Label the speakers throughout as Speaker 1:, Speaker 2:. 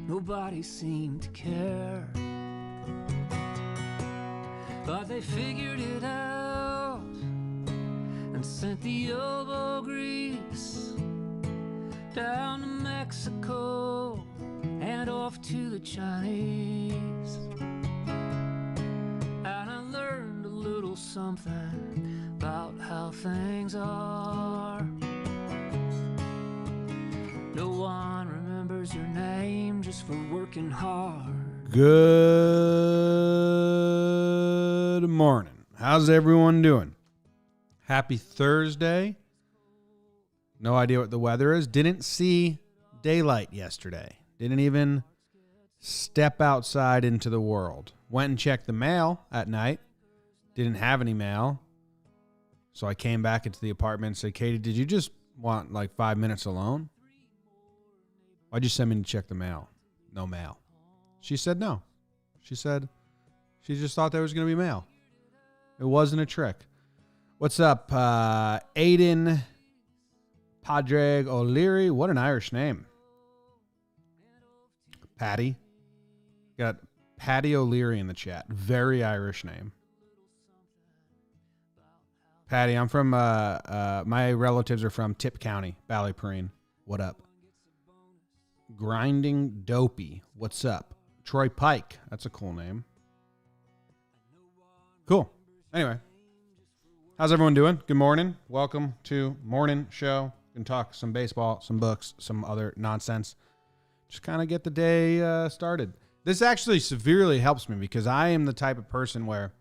Speaker 1: Nobody seemed to care, but they figured it out and sent the elbow grease down to Mexico and off to the Chinese. And I learned a little something about how things are. No one remembers your name just for working hard.
Speaker 2: Good morning. How's everyone doing? Happy Thursday. No idea what the weather is. Didn't see daylight yesterday. Didn't even step outside into the world. Went and checked the mail at night. Didn't have any mail. So I came back into the apartment and said, Katie, did you just want like 5 minutes alone? Why'd you send me to check the mail? No mail. She said no. She said she just thought there was going to be mail. It wasn't a trick. What's up, Aiden Padraig O'Leary? What an Irish name. Patty. Got Patty O'Leary in the chat. Very Irish name. Patty, I'm from, my relatives are from Tip County, Ballyporeen. What up? Grinding Dopey. What's up? Troy Pike. That's a cool name. Cool. Anyway. How's everyone doing? Good morning. Welcome to Morning Show. We can talk some baseball, some books, some other nonsense. Just kind of get the day started. This actually severely helps me because I am the type of person where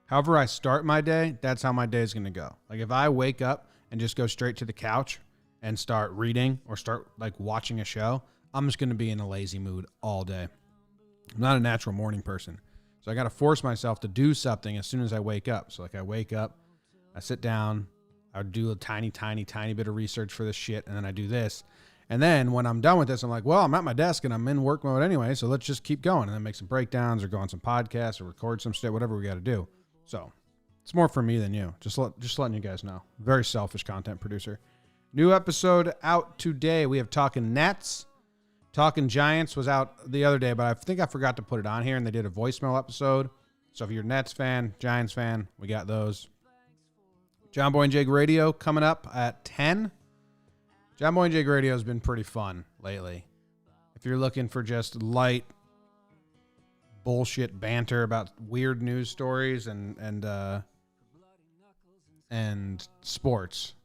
Speaker 2: however I start my day, that's how my day is going to go. Like if I wake up and just go straight to the couch and start reading or start like watching a show, I'm just going to be in a lazy mood all day. I'm not a natural morning person. So I got to force myself to do something as soon as I wake up. So like I wake up, I sit down, I do a tiny bit of research for this shit, and then I do this. And then when I'm done with this, I'm like, well, I'm at my desk and I'm in work mode anyway, so let's just keep going and then make some breakdowns or go on some podcasts or record some shit, whatever we got to do. So it's more for me than you. Just letting you guys know. Very selfish content producer. New episode out today. We have Talking Nets. Talking Giants was out the other day, but I think I forgot to put it on here, and they did a voicemail episode. So if you're a Nets fan, Giants fan, we got those. John Boy and Jake Radio coming up at 10. John Boy and Jake Radio has been pretty fun lately. If you're looking for just light bullshit banter about weird news stories and sports,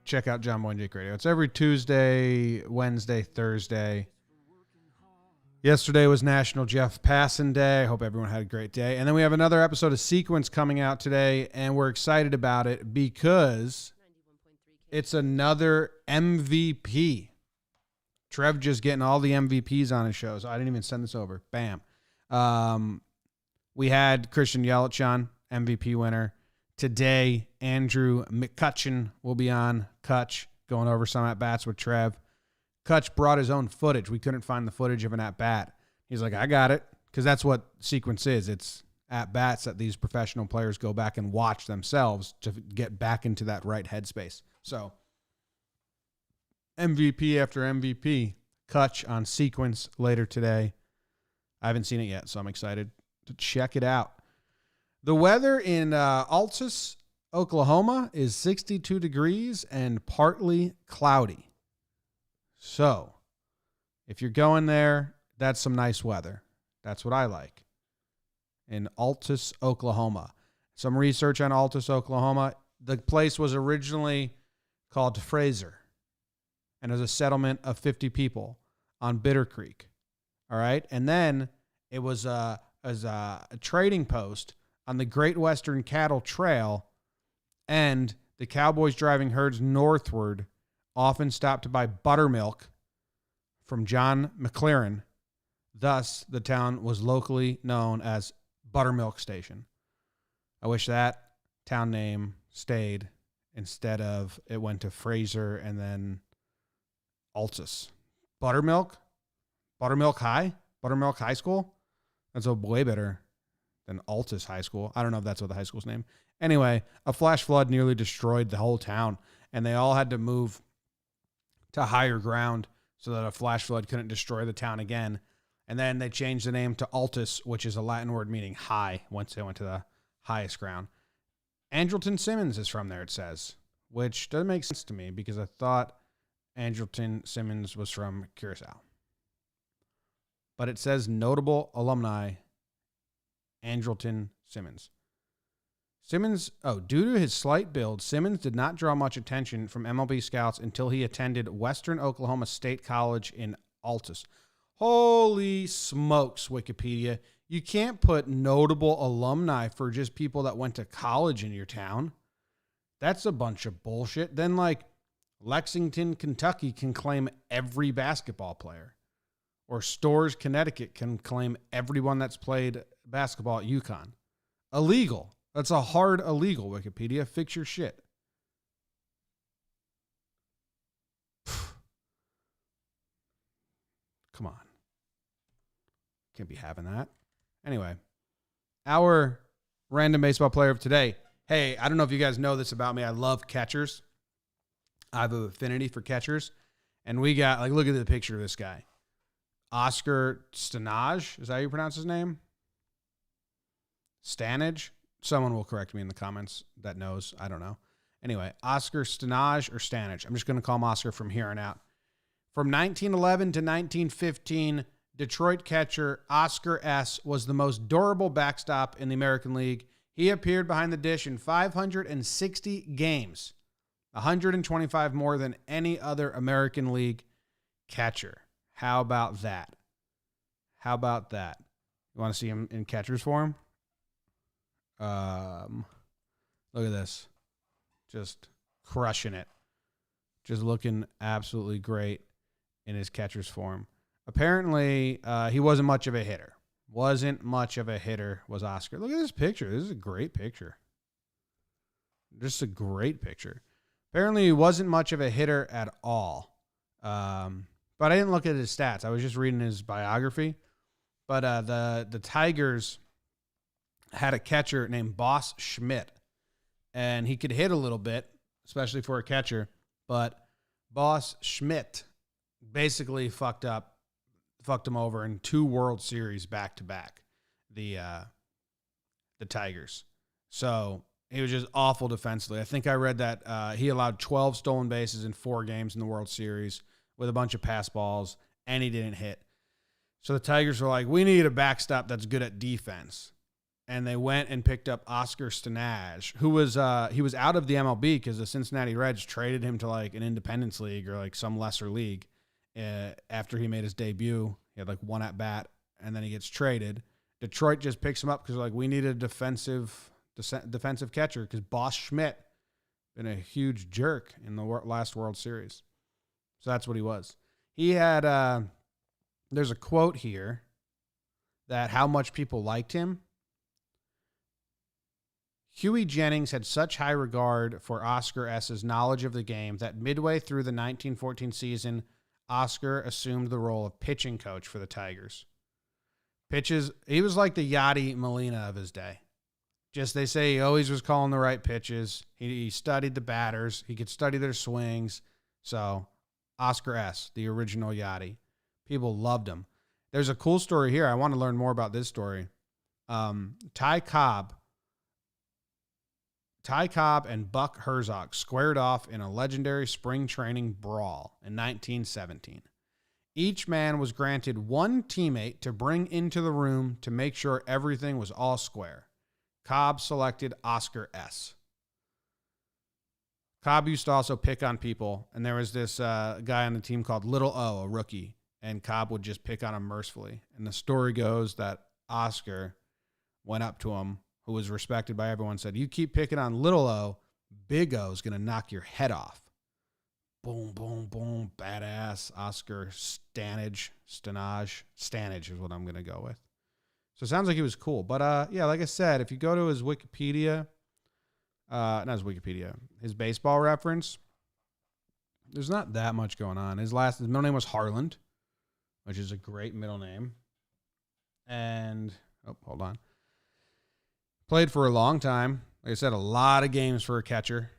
Speaker 2: check out John Boy and Jake Radio. It's every Tuesday, Wednesday, Thursday. Yesterday was National Jeff Passan Day. I hope everyone had a great day. And then we have another episode of Sequence coming out today, and we're excited about it because it's another MVP. Trev just getting all the MVPs on his shows. I didn't even send this over. Bam. We had Christian Yelich on, MVP winner. Today, Andrew McCutcheon will be on Kutch, going over some at-bats with Trev. Kutch brought his own footage. We couldn't find the footage of an at-bat. He's like, I got it, because that's what Sequence is. It's at-bats that these professional players go back and watch themselves to get back into that right headspace. So, MVP after MVP, Kutch on Sequence later today. I haven't seen it yet, so I'm excited to check it out. The weather in Altus, Oklahoma is 62 degrees and partly cloudy. So, if you're going there, that's some nice weather. That's what I like. In Altus, Oklahoma. Some research on Altus, Oklahoma. The place was originally called Fraser, and it was a settlement of 50 people on Bitter Creek. All right? And then it was a trading post on the Great Western Cattle Trail, and the cowboys driving herds northward often stopped to buy buttermilk from John McLaren. Thus, the town was locally known as Buttermilk Station. I wish that town name stayed instead of it went to Fraser and then Altus. Buttermilk High School? That's way better than Altus High School. I don't know if that's what the high school's name. Anyway, a flash flood nearly destroyed the whole town, and they all had to move to higher ground so that a flash flood couldn't destroy the town again. And then they changed the name to Altus, which is a Latin word meaning high, once they went to the highest ground. Andrelton Simmons is from there, it says, which doesn't make sense to me because I thought Andrelton Simmons was from Curacao. But it says notable alumni, Andrelton Simmons. Due to his slight build, Simmons did not draw much attention from MLB scouts until he attended Western Oklahoma State College in Altus. Holy smokes, Wikipedia. You can't put notable alumni for just people that went to college in your town. That's a bunch of bullshit. Then, like, Lexington, Kentucky can claim every basketball player. Or Storrs, Connecticut can claim everyone that's played basketball at UConn. Illegal. That's a hard illegal, Wikipedia. Fix your shit. Come on. Can't be having that. Anyway, our random baseball player of today. Hey, I don't know if you guys know this about me. I love catchers. I have an affinity for catchers. And we got, like, look at the picture of this guy. Oscar Stanage. Is that how you pronounce his name? Stanage? Someone will correct me in the comments that knows. I don't know. Anyway, Oscar Stanage or Stanage. I'm just going to call him Oscar from here on out. From 1911 to 1915, Detroit catcher Oscar S. was the most durable backstop in the American League. He appeared behind the dish in 560 games, 125 more than any other American League catcher. How about that? How about that? You want to see him in catcher's form? Look at this. Just crushing it. Just looking absolutely great in his catcher's form. Apparently, he wasn't much of a hitter. Wasn't much of a hitter was Oscar. Look at this picture. This is a great picture. Just a great picture. Apparently, he wasn't much of a hitter at all. But I didn't look at his stats. I was just reading his biography. But the Tigers had a catcher named Boss Schmidt. And he could hit a little bit, especially for a catcher. But Boss Schmidt basically fucked him over in 2 World Series back-to-back, the Tigers. So he was just awful defensively. I think I read that he allowed 12 stolen bases in 4 games in the World Series with a bunch of pass balls, and he didn't hit. So the Tigers were like, we need a backstop that's good at defense. And they went and picked up Oscar Stanage, who was he was out of the MLB because the Cincinnati Reds traded him to like an Independence League or like some lesser league after he made his debut. He had like 1 at bat, and then he gets traded. Detroit just picks him up because like we need a defensive catcher because Boss Schmidt been a huge jerk in the last World Series. So that's what he was. He had there's a quote here that how much people liked him. Huey Jennings had such high regard for Oscar S.'s knowledge of the game that midway through the 1914 season, Oscar assumed the role of pitching coach for the Tigers. He was like the Yadi Molina of his day. Just they say he always was calling the right pitches. He studied the batters. He could study their swings. So Oscar S., the original Yadi. People loved him. There's a cool story here. I want to learn more about this story. Ty Cobb and Buck Herzog squared off in a legendary spring training brawl in 1917. Each man was granted 1 teammate to bring into the room to make sure everything was all square. Cobb selected Oscar S. Cobb used to also pick on people, and there was this guy on the team called Little O, a rookie, and Cobb would just pick on him mercifully. And the story goes that Oscar went up to him, who was respected by everyone, said, you keep picking on Little O, Big O is going to knock your head off. Boom, boom, boom, badass. Oscar Stanage is what I'm going to go with. So it sounds like he was cool. But, yeah, like I said, if you go to his Wikipedia, not his Wikipedia, his baseball reference, there's not that much going on. His middle name was Harland, which is a great middle name. And, hold on. Played for a long time. Like I said, a lot of games for a catcher.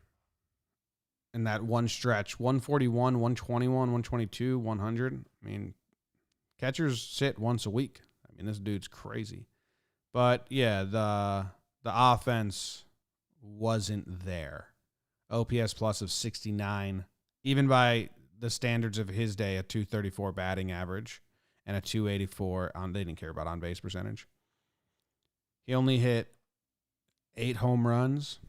Speaker 2: in that one stretch, 141, 121, 122, 100. I mean, catchers sit once a week. I mean, this dude's crazy. But, yeah, the offense wasn't there. OPS plus of 69, even by the standards of his day, a 234 batting average and a 284 they didn't care about on-base percentage. He only hit 8 home runs.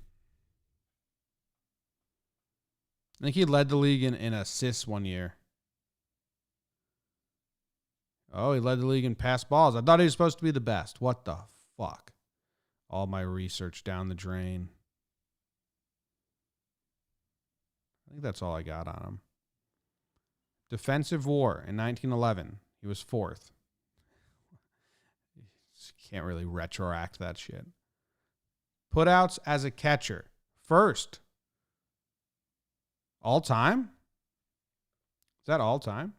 Speaker 2: I think he led the league in assists one year. Oh, he led the league in pass balls. I thought he was supposed to be the best. What the fuck? All my research down the drain. I think that's all I got on him. Defensive WAR in 1911. He was 4th. Can't really retroact that shit. Putouts as a catcher. 1st. All time? Is that all time?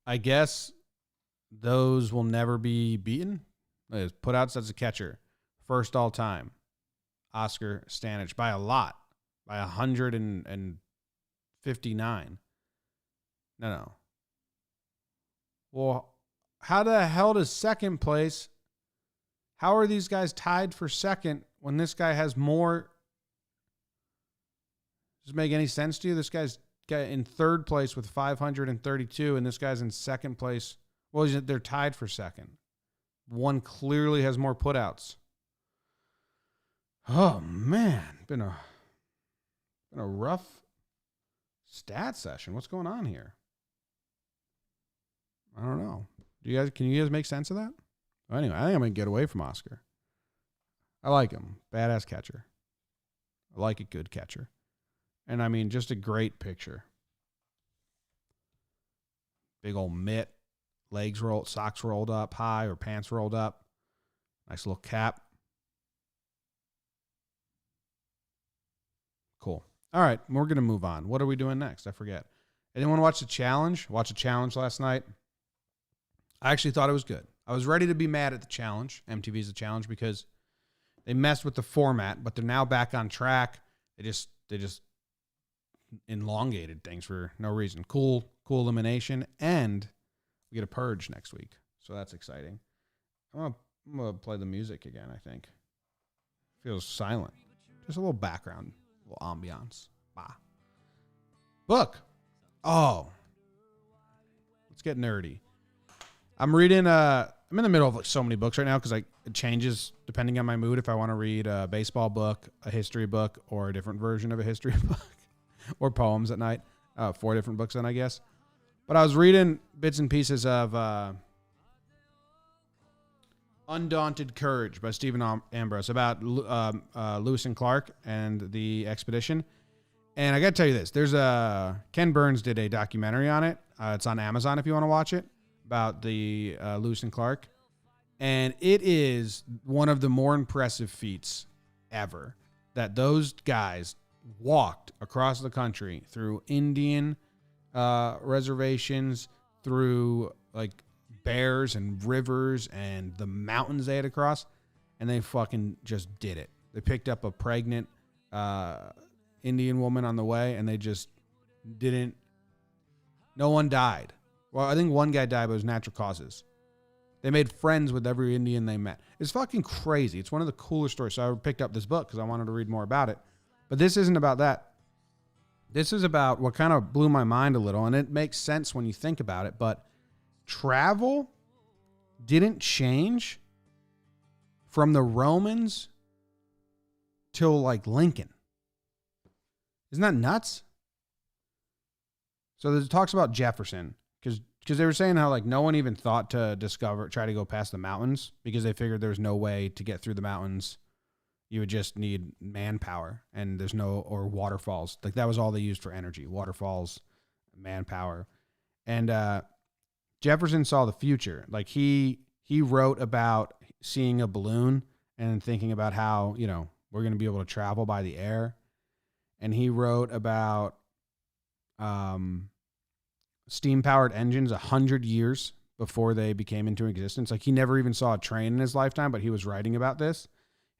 Speaker 2: I guess those will never be beaten. Putouts as a catcher. 1st all time. Oscar Stanage by a lot. By 159. No. Well, how the hell does 2nd place? How are these guys tied for 2nd when this guy has more? Does it make any sense to you? This guy's in 3rd place with 532, and this guy's in 2nd place. Well, they're tied for 2nd. One clearly has more putouts. Oh man, been a rough stat session. What's going on here? I don't know. Can you guys make sense of that? Well, anyway, I think I'm going to get away from Oscar. I like him. Badass catcher. I like a good catcher. And I mean, just a great picture. Big old mitt, legs rolled, socks rolled up high or pants rolled up. Nice little cap. Cool. All right, we're going to move on. What are we doing next? I forget. Anyone watch the challenge? Watch a challenge last night? I actually thought it was good. I was ready to be mad at the challenge, MTV's The Challenge, because they messed with the format, but they're now back on track. They just elongated things for no reason. Cool elimination, and we get a purge next week, so that's exciting. I'm gonna play the music again. I think feels silent. Just a little background, a little ambiance. Bah. Book. Oh, let's get nerdy. I'm reading. I'm in the middle of like so many books right now because it changes depending on my mood. If I want to read a baseball book, a history book, or a different version of a history book, or poems at night. 4 different books then, I guess. But I was reading bits and pieces of Undaunted Courage by Stephen Ambrose about Lewis and Clark and the expedition. And I got to tell you this. There's Ken Burns did a documentary on it. It's on Amazon if you want to watch it, about the Lewis and Clark. And it is one of the more impressive feats ever that those guys walked across the country through Indian reservations, through like bears and rivers and the mountains they had to cross, and they fucking just did it. They picked up a pregnant Indian woman on the way, and they just didn't. No one died. Well, I think one guy died, but it was natural causes. They made friends with every Indian they met. It's fucking crazy. It's one of the cooler stories. So I picked up this book because I wanted to read more about it. But this isn't about that. This is about what kind of blew my mind a little, and it makes sense when you think about it, but travel didn't change from the Romans till like Lincoln. Isn't that nuts? So it talks about Jefferson, because they were saying how like no one even thought to try to go past the mountains because they figured there was no way to get through the mountains. You would just need manpower, and there's or waterfalls. Like that was all they used for energy, waterfalls, manpower. And Jefferson saw the future. Like he wrote about seeing a balloon and thinking about how, we're going to be able to travel by the air. And he wrote about steam-powered engines 100 years before they became into existence. Like he never even saw a train in his lifetime, but he was writing about this.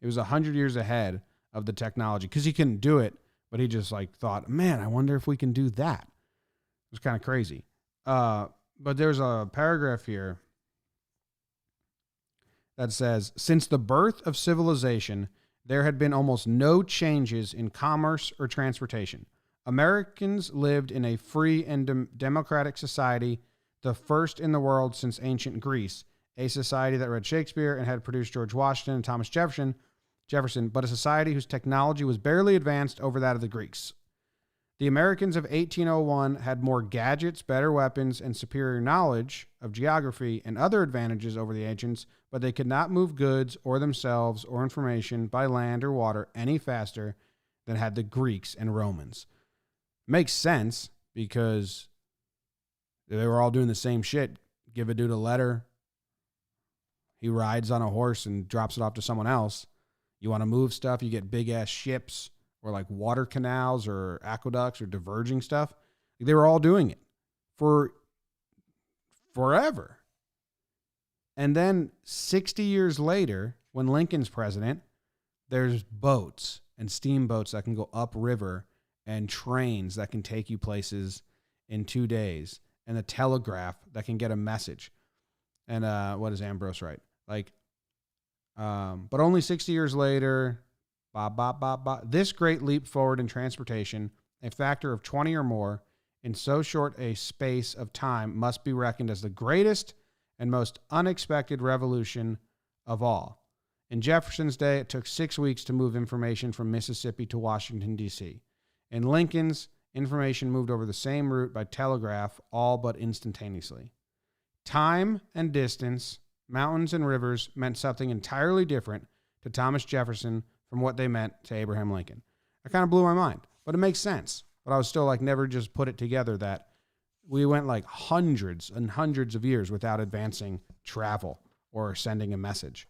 Speaker 2: It was 100 years ahead of the technology because he couldn't do it, but he just like thought, man, I wonder if we can do that. It was kind of crazy. But there's a paragraph here that says, since the birth of civilization, there had been almost no changes in commerce or transportation. Americans lived in a free and democratic society, the first in the world since ancient Greece, a society that read Shakespeare and had produced George Washington and Thomas Jefferson, but a society whose technology was barely advanced over that of the Greeks. The Americans of 1801 had more gadgets, better weapons, and superior knowledge of geography and other advantages over the ancients, but they could not move goods or themselves or information by land or water any faster than had the Greeks and Romans. Makes sense because they were all doing the same shit. Give a dude a letter. He rides on a horse and drops it off to someone else. You want to move stuff, you get big-ass ships or like water canals or aqueducts or diverging stuff. They were all doing it for forever. And then 60 years later, when Lincoln's president, there's boats and steamboats that can go upriver and trains that can take you places in 2 days and a telegraph that can get a message. And what does Ambrose write? But only 60 years later, this great leap forward in transportation, a factor of 20 or more, in so short a space of time, must be reckoned as the greatest and most unexpected revolution of all. In Jefferson's day, it took 6 weeks to move information from Mississippi to Washington, D.C. In Lincoln's, information moved over the same route by telegraph, all but instantaneously. Time and distance, mountains and rivers meant something entirely different to Thomas Jefferson from what they meant to Abraham Lincoln. That kind of blew my mind, but it makes sense. But I was still like, never just put it together that we went like hundreds and hundreds of years without advancing travel or sending a message.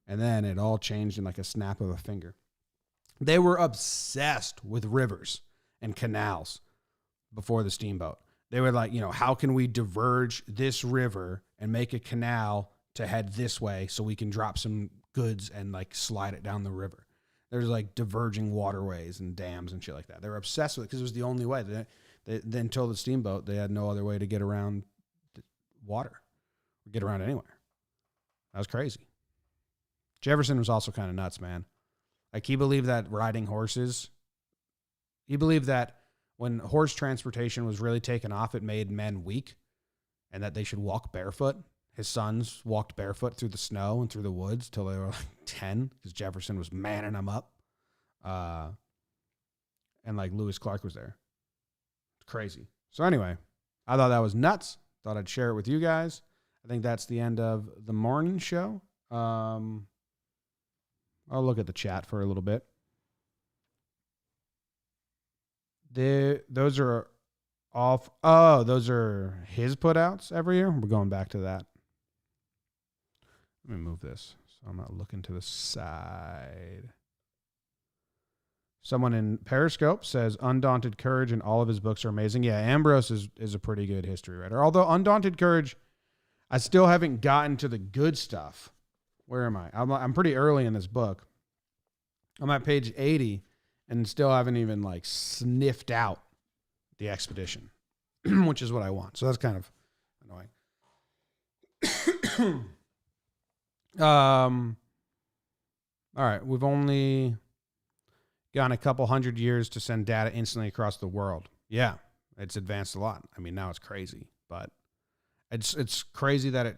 Speaker 2: And then it all changed in like a snap of a finger. They were obsessed with rivers and canals before the steamboat. They were like, how can we diverge this river and make a canal to head this way so we can drop some goods and like slide it down the river? There's like diverging waterways and dams and shit like that. They were obsessed with it because it was the only way. They until the steamboat, they had no other way to get around water or get around anywhere. That was crazy. Jefferson was also kind of nuts, man. Like he believed that riding horses, he believed that when horse transportation was really taken off, it made men weak and that they should walk barefoot. His sons walked barefoot through the snow and through the woods till they were like 10 because Jefferson was manning them up. And like Lewis Clark was there. Crazy. So anyway, I thought that was nuts. Thought I'd share it with you guys. I think that's the end of the morning show. I'll look at the chat for a little bit. Those are off. Oh, those are his putouts every year. We're going back to that. Let me move this so I'm not looking to the side. Someone in Periscope says Undaunted Courage and all of his books are amazing. Yeah, Ambrose is a pretty good history writer. Although Undaunted Courage, I still haven't gotten to the good stuff. Where am I? I'm pretty early in this book. I'm at page 80 and still haven't even like sniffed out the expedition, which is what I want. So that's kind of annoying. All right, we've only gone a couple hundred years to send data instantly across the world. Yeah, it's advanced a lot. I mean, now it's crazy, but it's crazy that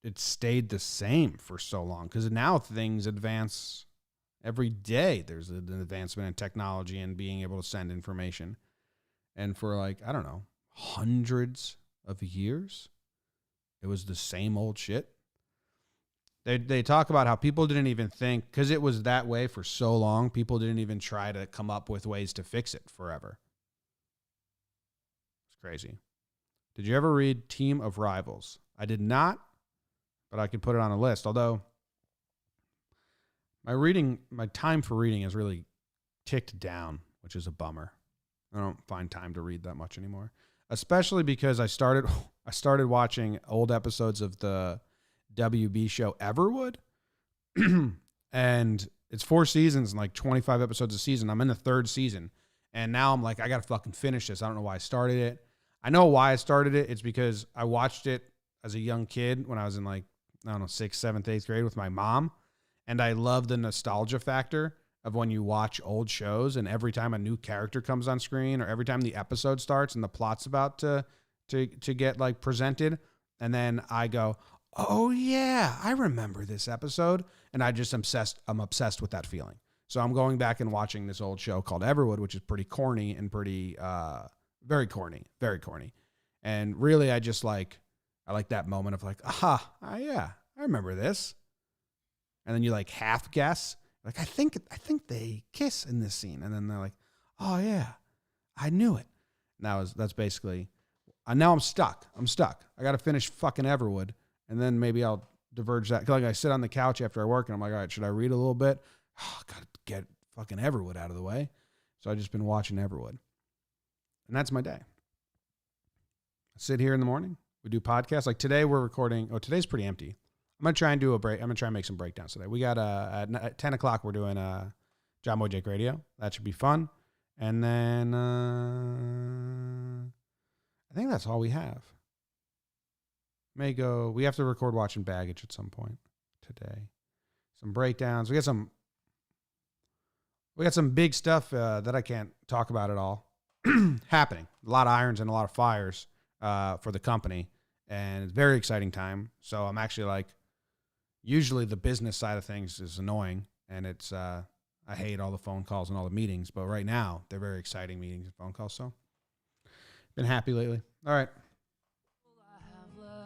Speaker 2: it stayed the same for so long because now things advance every day. There's an advancement in technology and being able to send information. And for like, I don't know, hundreds of years, it was the same old shit. They talk about how people didn't even think, because it was that way for so long, people didn't even try to come up with ways to fix it forever. It's crazy. Did you ever read Team of Rivals? I did not, but I could put it on a list. Although my time for reading has really ticked down, which is a bummer. I don't find time to read that much anymore, especially because I started watching old episodes of the WB show Everwood. And it's 4 seasons and like 25 episodes a season. I'm in the 3rd season. And now I'm like, I got to fucking finish this. I don't know why I started it. I know why I started it. It's because I watched it as a young kid when I was in like, I don't know, 6th, 7th, 8th grade with my mom. And I love the nostalgia factor of when you watch old shows and every time a new character comes on screen or every time the episode starts and the plot's about to get like presented. And then I go, oh yeah, I remember this episode. And I'm obsessed with that feeling. So I'm going back and watching this old show called Everwood, which is pretty corny and pretty, very corny. And really, I like that moment of like, yeah, I remember this. And then you like half guess, like, I think they kiss in this scene. And then they're like, oh yeah, I knew it. And that's basically, now I'm stuck. I got to finish fucking Everwood. And then maybe I'll diverge that. Like I sit on the couch after I work and I'm like, all right, should I read a little bit? Oh, gotta get fucking Everwood out of the way. So I've just been watching Everwood. And that's my day. I sit here in the morning. We do podcasts. Like today we're recording. Oh, today's pretty empty. I'm going to try and do a break. I'm going to try and make some breakdowns today. We got at 10 o'clock, we're doing John Boy Jake Radio. That should be fun. And then I think that's all we have. We have to record Watching Baggage at some point today. Some breakdowns. We got some big stuff that I can't talk about at all happening. A lot of irons and a lot of fires for the company. And it's a very exciting time. So I'm actually like, usually the business side of things is annoying. And it's, I hate all the phone calls and all the meetings. But right now, they're very exciting meetings and phone calls. So been happy lately. All right.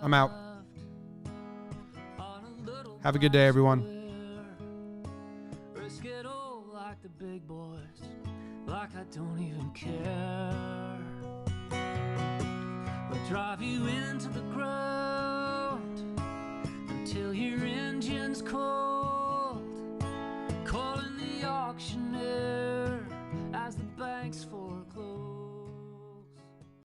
Speaker 2: I'm out. Have a good day, everyone.
Speaker 1: Risk it all like the big boys, like I don't even care. I'll drive you into the